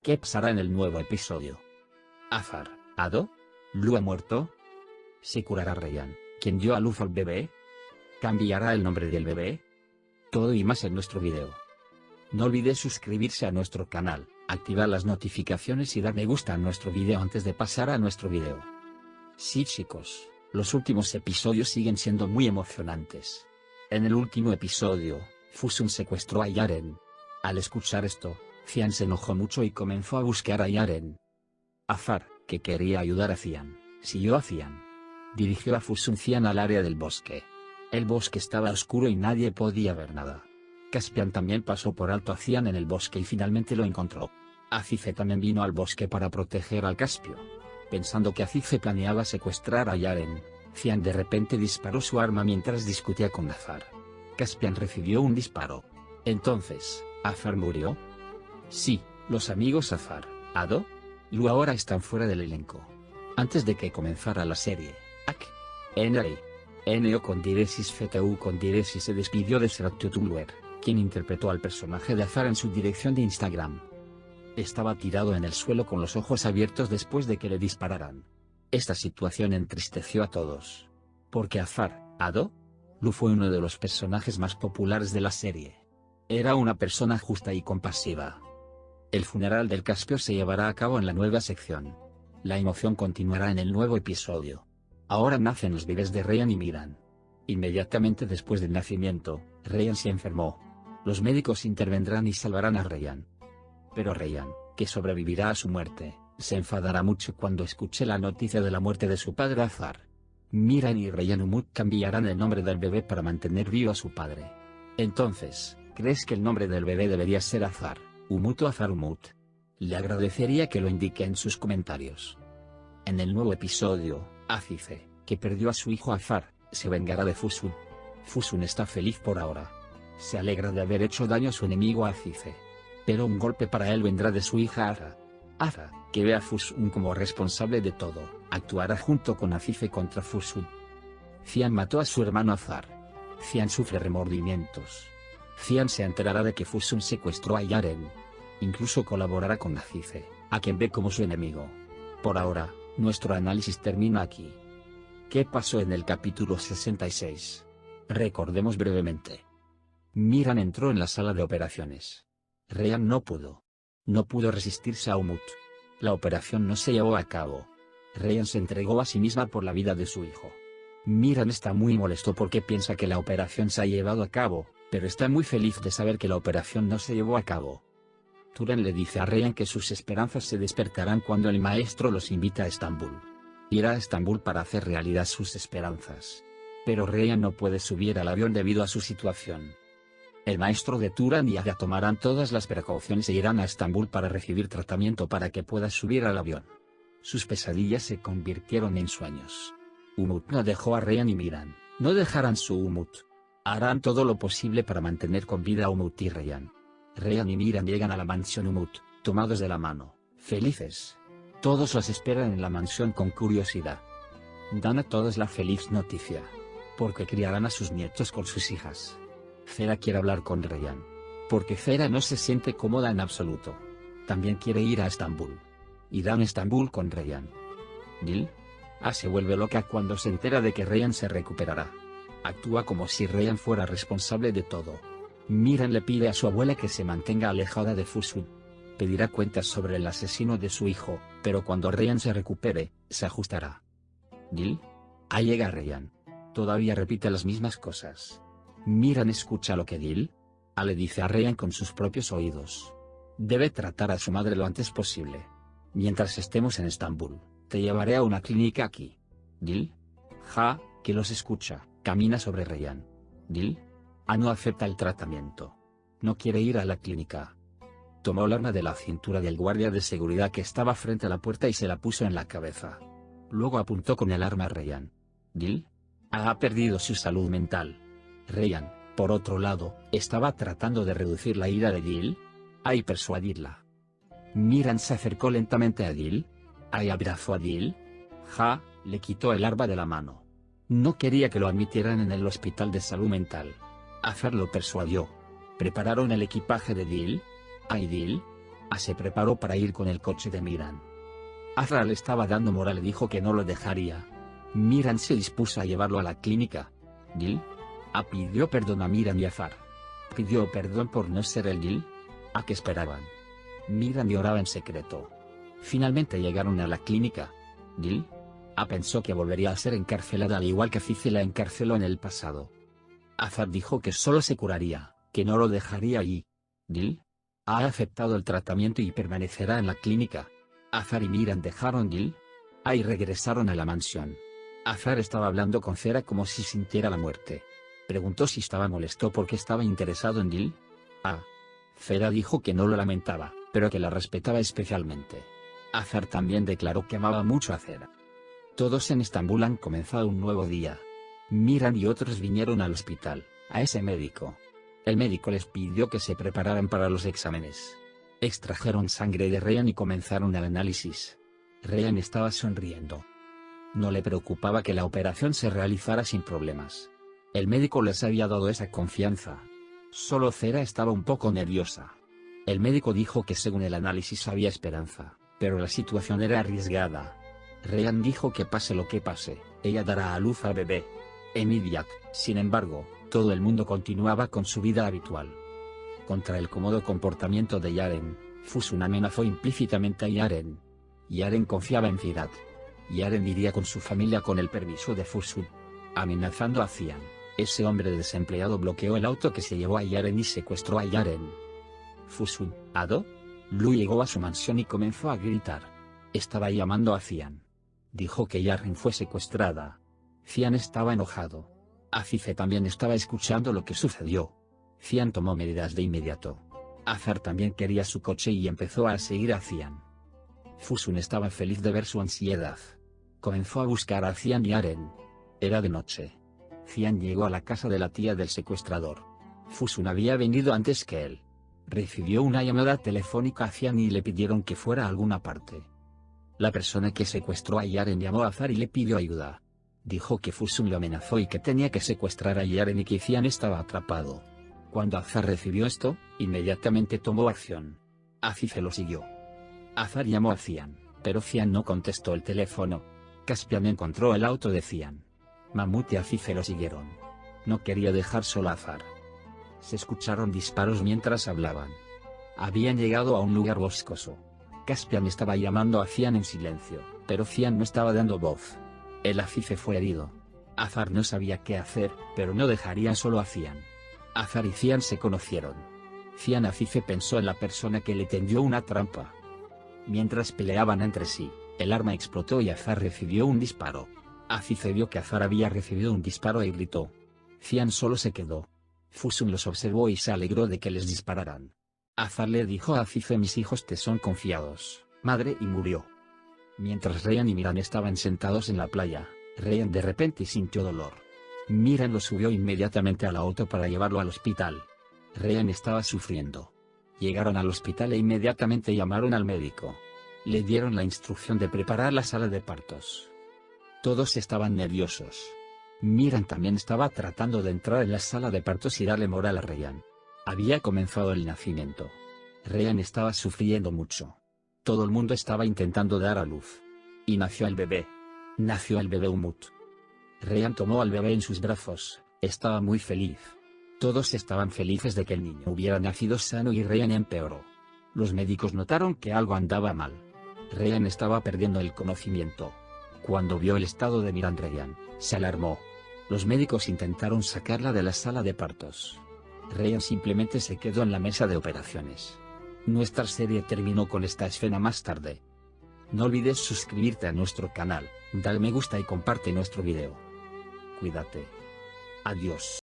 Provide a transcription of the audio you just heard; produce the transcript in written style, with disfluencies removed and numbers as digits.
¿Qué pasará en el nuevo episodio? Azar, Ado, Lu ha muerto. ¿Se curará Ryan, quien dio a luz al bebé? ¿Cambiará el nombre del bebé? Todo y más en nuestro video. No olvides suscribirse a nuestro canal, activar las notificaciones y dar me gusta a nuestro video antes de pasar a nuestro video. Sí chicos, los últimos episodios siguen siendo muy emocionantes. En el último episodio, Fusun secuestró a Yaren. Al escuchar esto, Cian se enojó mucho y comenzó a buscar a Yaren. Azar, que quería ayudar a Cian, siguió a Cian. Dirigió a Fusun Cian al área del bosque. El bosque estaba oscuro y nadie podía ver nada. Caspian también pasó por alto a Cian en el bosque y finalmente lo encontró. Azize también vino al bosque para proteger al Caspio. Pensando que Azize planeaba secuestrar a Yaren, Cian de repente disparó su arma mientras discutía con Azar. Caspian recibió un disparo. Entonces, ¿Azar murió? Sí, los amigos Azar, Ado, Lu ahora están fuera del elenco. Antes de que comenzara la serie, Ak, NO con diéresis FTU con diéresis se despidió de Seraptio quien interpretó al personaje de Azar en su dirección de Instagram. Estaba tirado en el suelo con los ojos abiertos después de que le dispararan. Esta situación entristeció a todos. Porque Azar, Ado, Lu fue uno de los personajes más populares de la serie. Era una persona justa y compasiva. El funeral del Caspio se llevará a cabo en la nueva sección. La emoción continuará en el nuevo episodio. Ahora nacen los bebés de Ryan y Miran. Inmediatamente después del nacimiento, Ryan se enfermó. Los médicos intervendrán y salvarán a Ryan. Pero Ryan, que sobrevivirá a su muerte, se enfadará mucho cuando escuche la noticia de la muerte de su padre Azar. Miran y Ryan Umut cambiarán el nombre del bebé para mantener vivo a su padre. Entonces, ¿crees que el nombre del bebé debería ser Azar, Umut o Azar Umut? Le agradecería que lo indique en sus comentarios. En el nuevo episodio, Azize, que perdió a su hijo Azar, se vengará de Fusun. Fusun está feliz por ahora. Se alegra de haber hecho daño a su enemigo Azize. Pero un golpe para él vendrá de su hija Ara. Ara, que ve a Fusun como responsable de todo, actuará junto con Azize contra Fusun. Cian mató a su hermano Azar. Cian sufre remordimientos. Cian se enterará de que Fusun secuestró a Yaren. Incluso colaborará con Azize, a quien ve como su enemigo. Por ahora, nuestro análisis termina aquí. ¿Qué pasó en el capítulo 66? Recordemos brevemente. Miran entró en la sala de operaciones. Ryan no pudo. No pudo resistirse a Umut. La operación no se llevó a cabo. Ryan se entregó a sí misma por la vida de su hijo. Miran está muy molesto porque piensa que la operación se ha llevado a cabo, pero está muy feliz de saber que la operación no se llevó a cabo. Turan le dice a Ryan que sus esperanzas se despertarán cuando el maestro los invita a Estambul. Irá a Estambul para hacer realidad sus esperanzas. Pero Ryan no puede subir al avión debido a su situación. El maestro de Turan y Ada tomarán todas las precauciones e irán a Estambul para recibir tratamiento para que pueda subir al avión. Sus pesadillas se convirtieron en sueños. Umut no dejó a Ryan y Miran, no dejarán su Umut. Harán todo lo posible para mantener con vida a Umut y Ryan. Ryan y Miran llegan a la mansión Umut, tomados de la mano, felices. Todos los esperan en la mansión con curiosidad. Dan a todos la feliz noticia. Porque criarán a sus nietos con sus hijas. Zera quiere hablar con Ryan. Porque Zera no se siente cómoda en absoluto. También quiere ir a Estambul. Irán a Estambul con Ryan. Dil se vuelve loca cuando se entera de que Ryan se recuperará. Actúa como si Ryan fuera responsable de todo. Miran le pide a su abuela que se mantenga alejada de Fusun. Pedirá cuentas sobre el asesino de su hijo, pero cuando Ryan se recupere, se ajustará. Dil llega Ryan. Todavía repite las mismas cosas. Miran escucha lo que Dil le dice a Ryan con sus propios oídos. Debe tratar a su madre lo antes posible. Mientras estemos en Estambul, te llevaré a una clínica aquí. Dil que los escucha, camina sobre Ryan. Dil no acepta el tratamiento. No quiere ir a la clínica. Tomó el arma de la cintura del guardia de seguridad que estaba frente a la puerta y se la puso en la cabeza. Luego apuntó con el arma a Ryan. Dil ha perdido su salud mental. Ryan, por otro lado, estaba tratando de reducir la ira de Dil y persuadirla. Miran se acercó lentamente a Dil y abrazó a Dil. Le quitó el arma de la mano. No quería que lo admitieran en el hospital de salud mental. Azar lo persuadió. Prepararon el equipaje de Dil. Dil Se preparó para ir con el coche de Miran. Azar le estaba dando moral y dijo que no lo dejaría. Miran se dispuso a llevarlo a la clínica. Gil pidió perdón a Miran y Azar. Pidió perdón por no ser el Gil. ¿A qué esperaban? Miran lloraba en secreto. Finalmente llegaron a la clínica. Gil pensó que volvería a ser encarcelada al igual que Afife la encarceló en el pasado. Azar dijo que solo se curaría, que no lo dejaría allí. Gil ha aceptado el tratamiento y permanecerá en la clínica. Azar y Miran dejaron Gil y regresaron a la mansión. Azar estaba hablando con Cera como si sintiera la muerte. Preguntó si estaba molesto porque estaba interesado en Gil. Cera dijo que no lo lamentaba, pero que la respetaba especialmente. Azar también declaró que amaba mucho a Cera. Todos en Estambul han comenzado un nuevo día. Miran y otros vinieron al hospital, a ese médico. El médico les pidió que se prepararan para los exámenes. Extrajeron sangre de Ryan y comenzaron el análisis. Ryan estaba sonriendo. No le preocupaba que la operación se realizara sin problemas. El médico les había dado esa confianza. Solo Cera estaba un poco nerviosa. El médico dijo que según el análisis había esperanza, pero la situación era arriesgada. Ryan dijo que pase lo que pase, ella dará a luz al bebé. Emidiak, sin embargo, todo el mundo continuaba con su vida habitual. Contra el cómodo comportamiento de Yaren, Fusun amenazó implícitamente a Yaren. Yaren confiaba en Firat. Yaren iría con su familia con el permiso de Fusun. Amenazando a Cian, ese hombre desempleado bloqueó el auto que se llevó a Yaren y secuestró a Yaren. Fusun, ¿Ado? Lu llegó a su mansión y comenzó a gritar. Estaba llamando a Cian. Dijo que Yaren fue secuestrada. Cian estaba enojado. Afife también estaba escuchando lo que sucedió. Cian tomó medidas de inmediato. Azar también quería su coche y empezó a seguir a Cian. Fusun estaba feliz de ver su ansiedad. Comenzó a buscar a Cian y Yaren. Era de noche. Cian llegó a la casa de la tía del secuestrador. Fusun había venido antes que él. Recibió una llamada telefónica a Cian y le pidieron que fuera a alguna parte. La persona que secuestró a Yaren llamó a Azar y le pidió ayuda. Dijo que Fusun lo amenazó y que tenía que secuestrar a Yaren y que Cian estaba atrapado. Cuando Azar recibió esto, inmediatamente tomó acción. Afife lo siguió. Azar llamó a Cian, pero Cian no contestó el teléfono. Caspian encontró el auto de Cian. Mamut y Afife lo siguieron. No quería dejar solo a Azar. Se escucharon disparos mientras hablaban. Habían llegado a un lugar boscoso. Caspian estaba llamando a Cian en silencio, pero Cian no estaba dando voz. El Afife fue herido. Azar no sabía qué hacer, pero no dejaría solo a Cian. Azar y Cian se conocieron. Cian Afife pensó en la persona que le tendió una trampa. Mientras peleaban entre sí, el arma explotó y Azar recibió un disparo. Afife vio que Azar había recibido un disparo y gritó. Cian solo se quedó. Fusun los observó y se alegró de que les dispararan. Azar le dijo a Afife: mis hijos te son confiados, madre, y murió. Mientras Ryan y Miran estaban sentados en la playa, Ryan de repente sintió dolor. Miran lo subió inmediatamente al auto para llevarlo al hospital. Ryan estaba sufriendo. Llegaron al hospital e inmediatamente llamaron al médico. Le dieron la instrucción de preparar la sala de partos. Todos estaban nerviosos. Miran también estaba tratando de entrar en la sala de partos y darle moral a Ryan. Había comenzado el nacimiento. Ryan estaba sufriendo mucho. Todo el mundo estaba intentando dar a luz. Y nació el bebé. Nació el bebé Umut. Ryan tomó al bebé en sus brazos, estaba muy feliz. Todos estaban felices de que el niño hubiera nacido sano y Ryan empeoró. Los médicos notaron que algo andaba mal. Ryan estaba perdiendo el conocimiento. Cuando vio el estado de Miran, Ryan se alarmó. Los médicos intentaron sacarla de la sala de partos. Ryan simplemente se quedó en la mesa de operaciones. Nuestra serie terminó con esta escena más tarde. No olvides suscribirte a nuestro canal, dale me gusta y comparte nuestro video. Cuídate. Adiós.